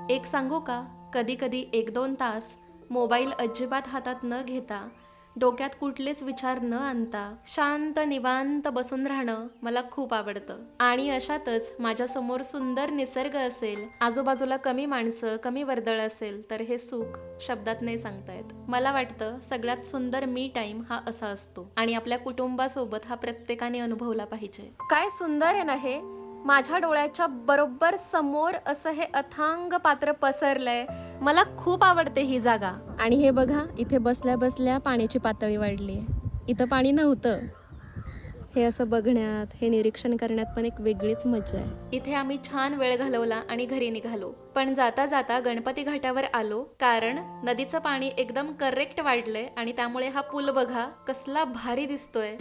एक सांगू का, कधी कधी 1-2 तास मोबाईल अजिबात हातात न घेता, डोक्यात कुठलेच विचार न आणता शांत निवांत बसून राहणं मला खूप आवडतं. आणि अशातच माझ्यासमोर सुंदर निसर्ग असेल, आजूबाजूला कमी माणसं, कमी वर्दळ असेल, तर हे सुख शब्दात नाही सांगता येत. मला वाटतं सगळ्यात सुंदर मी टाइम हा असा असतो आणि आपल्या कुटुंबासोबत हा प्रत्येकाने अनुभवला पाहिजे. काय सुंदर आहे ना हे. माझ्या डोळ्याच्या बरोबर समोर असं हे अथांग पात्र पसरलंय. मला खूप आवडते ही जागा. आणि हे बघा, इथे बसल्या बसल्या पाण्याची पातळी वाढली आहे. इथं पाणी नव्हतं. हे असं बघण्यात, हे निरीक्षण करण्यात पण एक वेगळीच मजा आहे. इथे आम्ही छान वेळ घालवला आणि घरी निघालो. पण जाता जाता गणपती घाटावर आलो, कारण नदीचं पाणी एकदम करेक्ट वाढलंय आणि त्यामुळे हा पूल बघा कसला भारी दिसतोय.